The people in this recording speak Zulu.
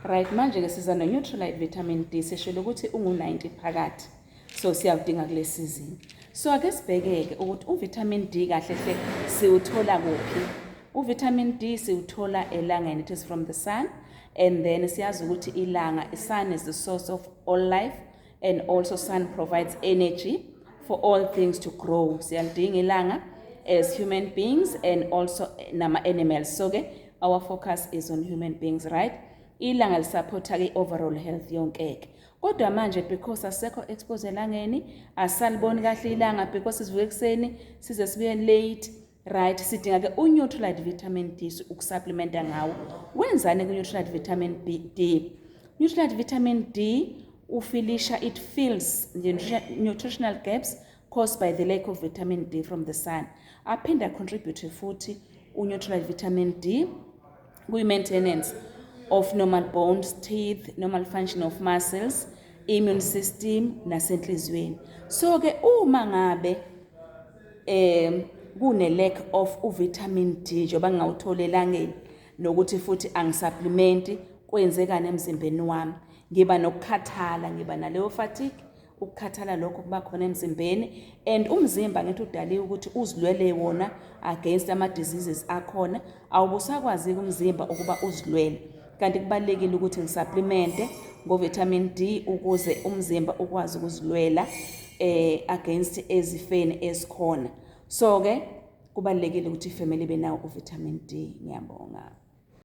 Right, manje ke siza no neutralite vitamin D seshilo ukuthi ungu90 phakathi. So siyawudinga kule season. So ake sibhekeke ukuthi uvitamin D kahle hle siwuthola kuphi? Uvitamin D siwuthola elangeni, it is from the sun, and then siyazi ukuthi ilanga, sun is the source of all life, and also sun provides energy for all things to grow. Siyalidinga ilanga as human beings and also nama animals. So ke our focus is on human beings, right? Ilanga lisupporta ke overall health yonke. Kodwa manje because asekho expose elangeni, asaliboni kahle ilanga because sivuke ekseni size sibuye late, right? Sidinga ke uNeutralite vitamin D ukusupplementa ngawo. Wenzani ku Neutralite vitamin D? Neutralite vitamin D it fills the nutritional gaps caused by the lack of vitamin D from the sun. Aphinda contribute futhi uNeutralite vitamin D maintenance of normal bones, teeth, normal function of muscles, immune system nasenhlizweni. So ke uma ngabe kune lack of vitamin D njoba ngawuthola elangeni nokuthi futhi angisupplement kwenzekana emzimbeni wami, ngiba nokukhathala, ngiba naleyo fatigue, ukukhathala lokho kuba khona emzimbeni, and umzimba ngithi udaliwe ukuthi uzilwele wona against ama diseases akhona, awubusakwazi umzimba ukuba uzilwele. Kanti kubalekile ukuthi ngisupplemente ngo-vitamin D ukuze umzimba ukwazi ukuzilwela against ezifeni ezikhona. So ke kubalekile ukuthi ifamily benawo u-vitamin D. Ngiyabonga.